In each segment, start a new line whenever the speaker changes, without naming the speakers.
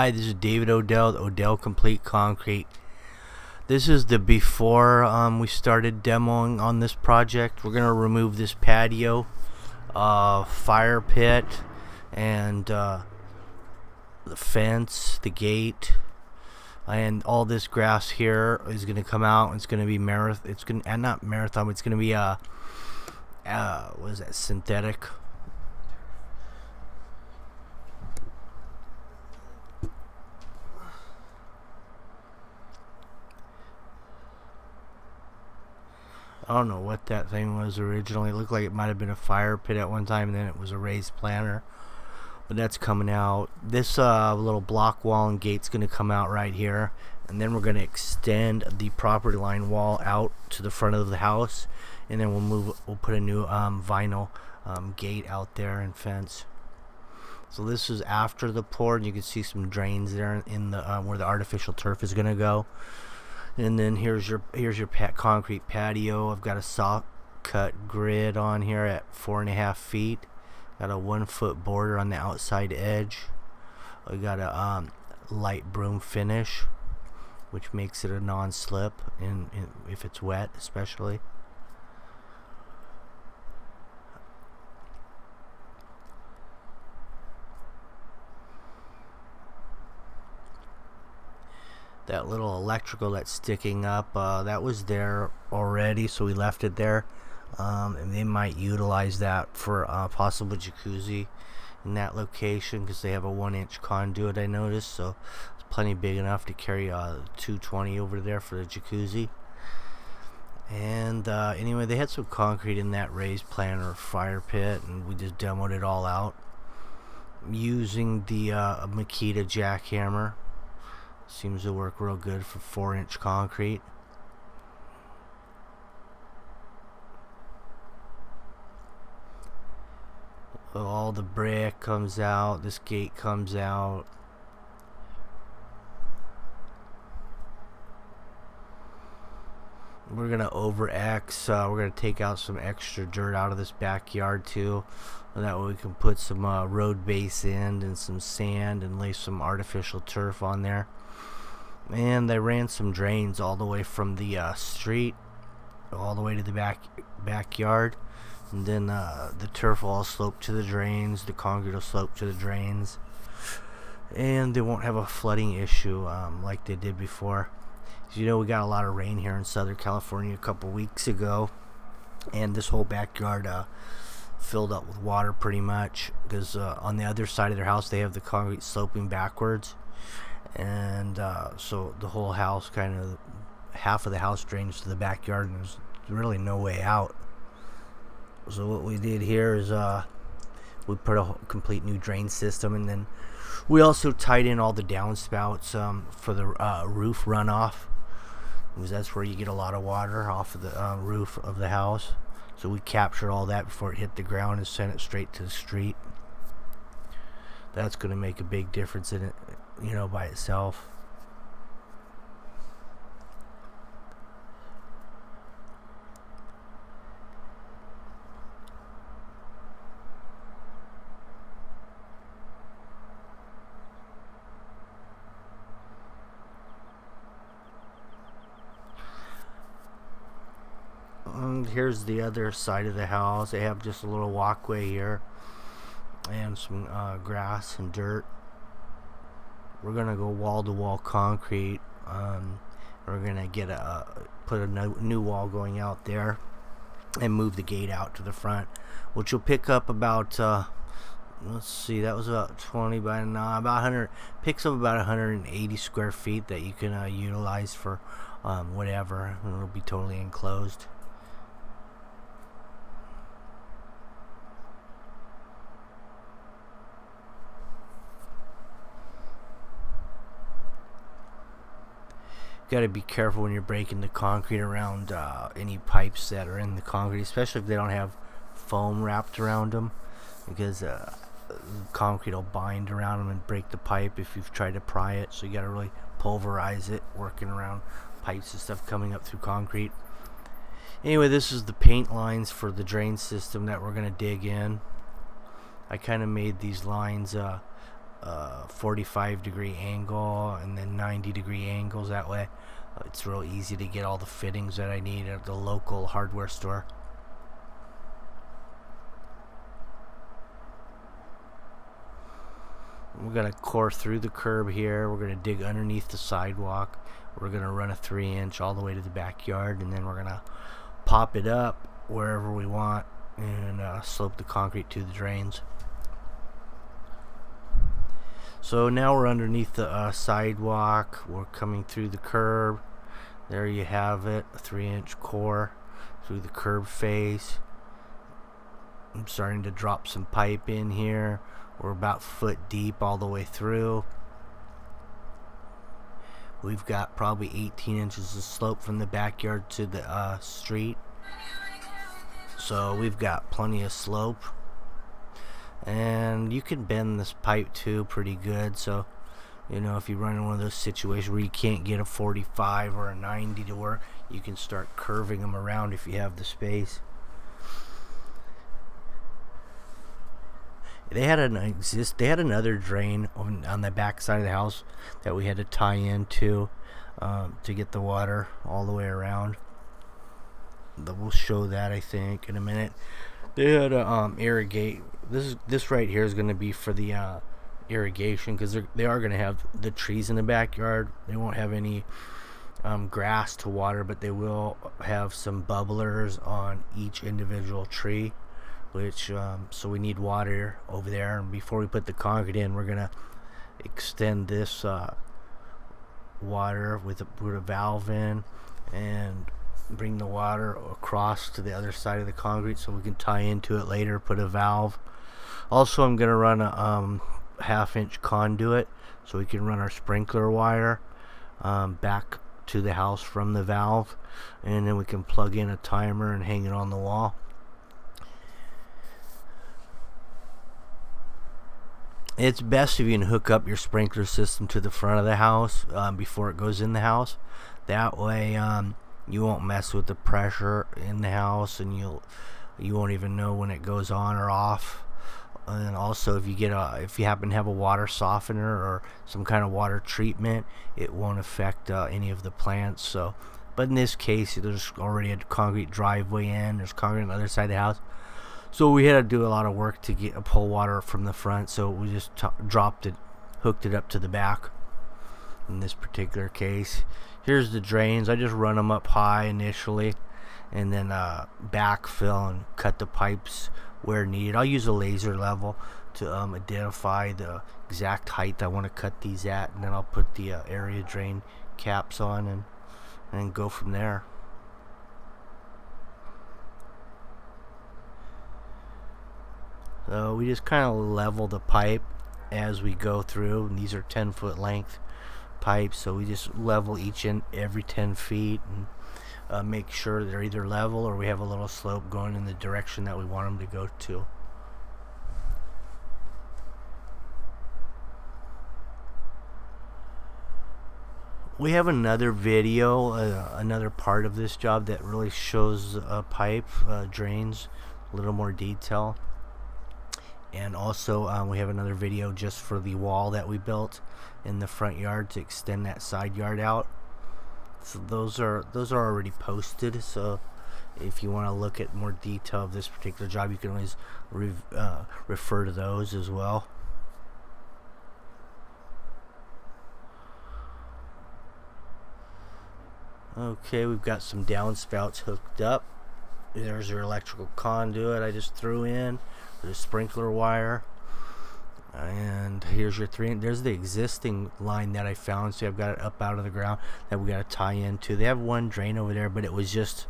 Hi, this is David Odell with Odell Complete Concrete. This is the before we started demoing on this project. We're going to remove this patio, fire pit, and the fence, the gate, and all this grass here is going to come out. It's going to be It's going not marathon. It's going to be what is that? Synthetic. I don't know what that thing was originally. It looked like it might have been a fire pit at one time, and then it was a raised planter. But that's coming out. This little block wall and gate's going to come out right here. And then we're going to extend the property line wall out to the front of the house. And then we'll put a new vinyl gate out there and fence. So this is after the pour. You can see some drains there in the where the artificial turf is going to go. And then here's your concrete patio. I've got a soft cut grid on here at 4.5 feet. Got a 1 foot border on the outside edge. I got a light broom finish, which makes it a non-slip if it's wet, especially. That little electrical that's sticking up, that was there already, so we left it there. And they might utilize that for possible jacuzzi in that location because they have a 1-inch conduit, I noticed, so it's plenty big enough to carry a 220 over there for the jacuzzi. And anyway, they had some concrete in that raised planter fire pit, and we just demoed it all out using the Makita jackhammer. Seems to work real good for 4-inch concrete. All the brick comes out. This gate comes out. We're gonna over-X. We're gonna take out some extra dirt out of this backyard too. And that way we can put some road base in and some sand and lay some artificial turf on there. And they ran some drains all the way from the street all the way to the backyard, and then the turf will all slope to the drains, the concrete will slope to the drains, and they won't have a flooding issue like they did before. As you know, we got a lot of rain here in Southern California a couple weeks ago, and this whole backyard filled up with water pretty much because on the other side of their house they have the concrete sloping backwards. And so the whole house, kind of half of the house drains to the backyard, and there's really no way out. So what we did here is we put a complete new drain system, and then we also tied in all the downspouts for the roof runoff, because that's where you get a lot of water off of the roof of the house. So we captured all that before it hit the ground and sent it straight to the street. That's going to make a big difference in it, you know, by itself. And here's the other side of the house. They have just a little walkway here and some grass and dirt. We're gonna go wall-to-wall concrete. We're gonna get put a new wall going out there and move the gate out to the front, which will pick up about let's see, that was about 20 by about 100. Picks up about 180 square feet that you can utilize for whatever, and it'll be totally enclosed. Got to be careful when you're breaking the concrete around any pipes that are in the concrete, especially if they don't have foam wrapped around them, because concrete will bind around them and break the pipe if you've tried to pry it. So you got to really pulverize it, working around pipes and stuff coming up through concrete. Anyway, this is the paint lines for the drain system that we're going to dig in. I kind of made these lines 45-degree angle and then 90-degree angles. That way it's real easy to get all the fittings that I need at the local hardware store. We're going to core through the curb here. We're going to dig underneath the sidewalk. We're going to run a 3-inch all the way to the backyard, and then we're going to pop it up wherever we want and slope the concrete to the drains. So now we're underneath the sidewalk. We're coming through the curb. There you have it, a 3-inch core through the curb face. I'm starting to drop some pipe in here. We're about foot deep all the way through. We've got probably 18 inches of slope from the backyard to the street. So we've got plenty of slope. And you can bend this pipe too pretty good. So, you know, if you run in one of those situations where you can't get a 45 or a 90 to work, you can start curving them around if you have the space. They had another drain on the back side of the house that we had to tie into to get the water all the way around. We'll show that, I think, in a minute. They had to irrigate. This right here is going to be for the irrigation, because they are going to have the trees in the backyard. They won't have any grass to water, but they will have some bubblers on each individual tree. Which so we need water over there, and before we put the concrete in, we're gonna extend this water with a valve in and bring the water across to the other side of the concrete so we can tie into it later, put a valve. Also, I'm gonna run a half-inch conduit so we can run our sprinkler wire back to the house from the valve, and then we can plug in a timer and hang it on the wall. It's best if you can hook up your sprinkler system to the front of the house before it goes in the house. That way you won't mess with the pressure in the house, and you won't even know when it goes on or off. And also, if you happen to have a water softener or some kind of water treatment, it won't affect any of the plants. So, but in this case, there's already a concrete driveway in. There's concrete on the other side of the house. So we had to do a lot of work to pull water from the front, so we just hooked it up to the back in this particular case. Here's the drains. I just run them up high initially and then backfill and cut the pipes where needed. I'll use a laser level to identify the exact height I want to cut these at, and then I'll put the area drain caps on and go from there. So we just kind of level the pipe as we go through, and these are 10-foot length pipes, so we just level each and every 10 feet and make sure they're either level or we have a little slope going in the direction that we want them to go to. We have another video, another part of this job that really shows pipe drains, a little more detail. And also we have another video just for the wall that we built in the front yard to extend that side yard out. So those are already posted. So if you want to look at more detail of this particular job, you can always refer to those as well. Okay, we've got some downspouts hooked up. There's your electrical conduit I just threw in. The sprinkler wire, and here's your there's the existing line that I found. So I've got it up out of the ground that we got to tie into. They have one drain over there, but it was just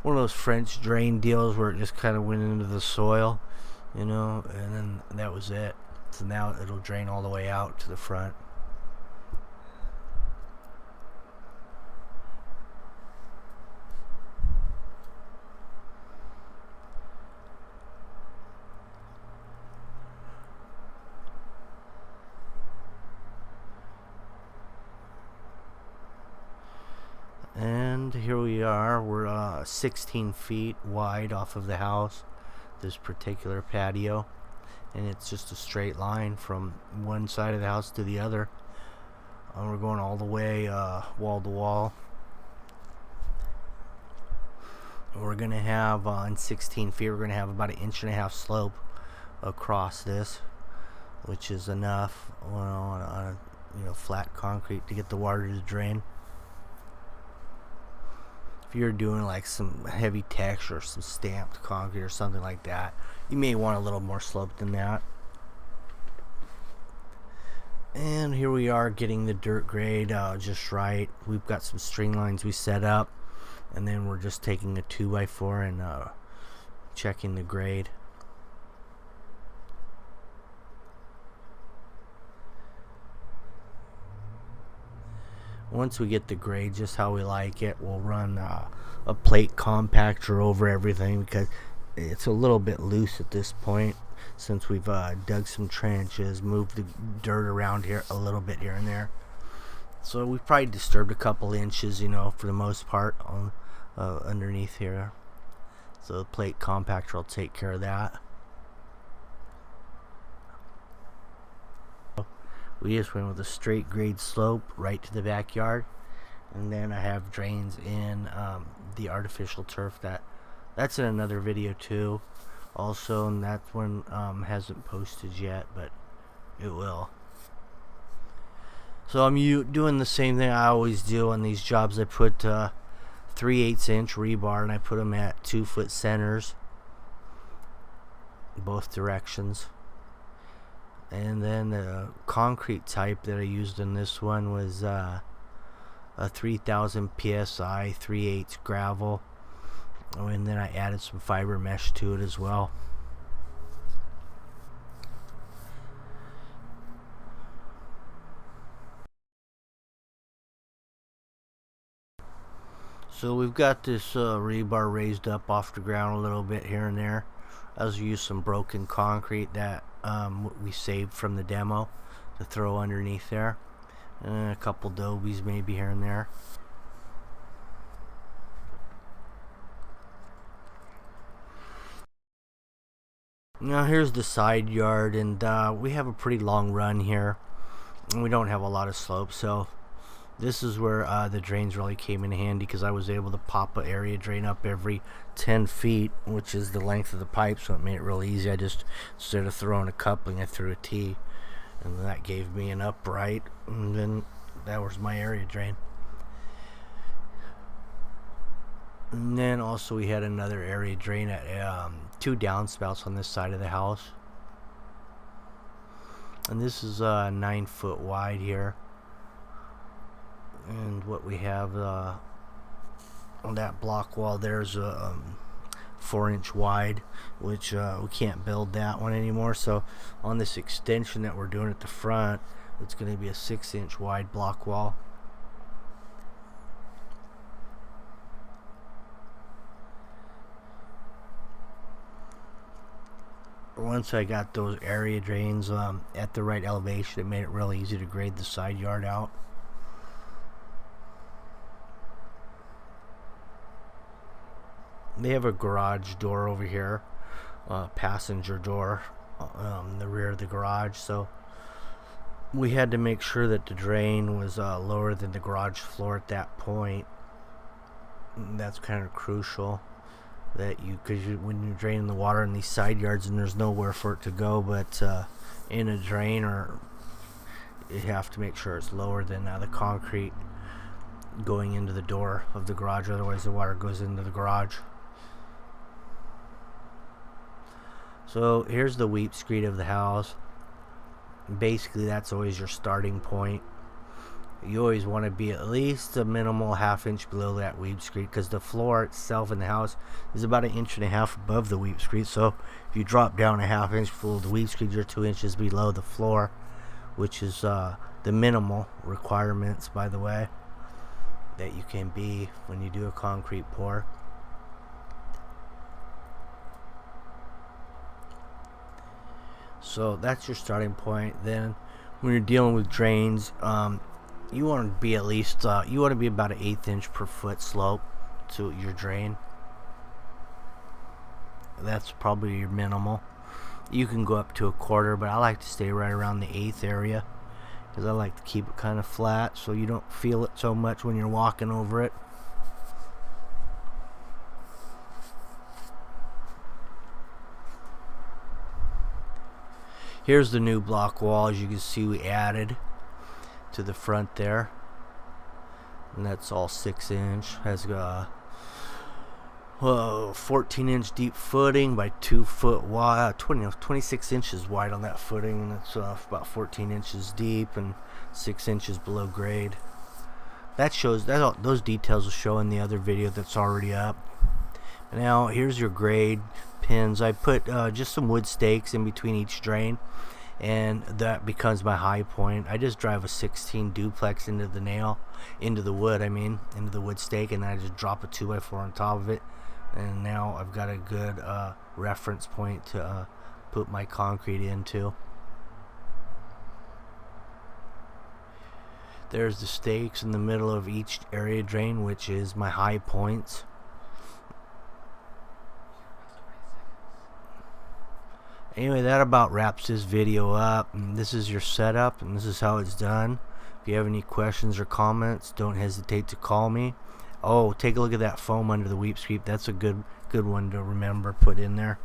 one of those French drain deals where it just kind of went into the soil, you know, and then that was it. So now it'll drain all the way out to the front. And here we are. We're 16 feet wide off of the house, this particular patio, and it's just a straight line from one side of the house to the other. We're going all the way wall to wall. We're going to have on 16 feet, we're going to have about 1.5 inch slope across this, which is enough on a flat concrete to get the water to drain. If you're doing like some heavy texture or some stamped concrete or something like that, you may want a little more slope than that. And here we are getting the dirt grade just right. We've got some string lines we set up, and then we're just taking a 2x4 and checking the grade. Once we get the grade just how we like it, we'll run a plate compactor over everything, because it's a little bit loose at this point since we've dug some trenches, moved the dirt around here a little bit here and there. So we've probably disturbed a couple inches, for the most part on underneath here. So the plate compactor will take care of that. We just went with a straight grade slope right to the backyard, and then I have drains in the artificial turf. That's in another video too, also, and that one hasn't posted yet, but it will. So I'm doing the same thing I always do on these jobs. I put 3/8 inch rebar, and I put them at 2-foot centers, both directions. And then the concrete type that I used in this one was a 3000 psi 3/8 gravel. Oh, and then I added some fiber mesh to it as well. So we've got this rebar raised up off the ground a little bit here and there. I was using some broken concrete that we saved from the demo to throw underneath there, and a couple dobies maybe here and there. Now here's the side yard, and we have a pretty long run here, and we don't have a lot of slope, so this is where the drains really came in handy, because I was able to pop an area drain up every 10 feet, which is the length of the pipe, so it made it real easy. I just, instead of throwing a coupling, I threw a T, and that gave me an upright, and then that was my area drain. And then also we had another area drain at 2 downspouts on this side of the house, and this is 9 foot wide here. And what we have on that block wall, there's a 4-inch wide, which we can't build that one anymore. So on this extension that we're doing at the front, it's going to be a 6-inch wide block wall. Once I got those area drains at the right elevation, it made it real easy to grade the side yard out. They have a garage door over here, passenger door, in the rear of the garage, so we had to make sure that the drain was lower than the garage floor at that point. That's kind of crucial, that because when you're draining the water in these side yards and there's nowhere for it to go but in a drain, or you have to make sure it's lower than the concrete going into the door of the garage, otherwise the water goes into the garage. So here's the weep screed of the house. Basically that's always your starting point. You always want to be at least a minimal 1/2 inch below that weep screed, because the floor itself in the house is about 1.5 inches above the weep screed. So if you drop down 1/2 inch below the weep screed, you're 2 inches below the floor, which is the minimal requirements, by the way, that you can be when you do a concrete pour. So that's your starting point. Then when you're dealing with drains, you want to be at least you want to be about 1/8 inch per foot slope to your drain. That's probably your minimal. You can go up to a quarter, but I like to stay right around the 1/8 area because I like to keep it kind of flat so you don't feel it so much when you're walking over it. Here's the new block wall. As you can see, we added to the front there, and that's all 6-inch. Has a 14-inch deep footing by 2 foot wide, 26 inches wide on that footing, and it's about 14 inches deep and 6 inches below grade. That shows that those details will show in the other video that's already up. Now here's your grade pins. I put just some wood stakes in between each drain, and that becomes my high point. I just drive a 16 duplex into the nail, into the wood stake, and then I just drop a 2x4 on top of it, and now I've got a good reference point to put my concrete into. There's the stakes in the middle of each area drain, which is my high points. Anyway, that about wraps this video up, and this is your setup, and this is how it's done. If you have any questions or comments, don't hesitate to call me. Oh, take a look at that foam under the weep sweep. That's a good one to remember, put in there.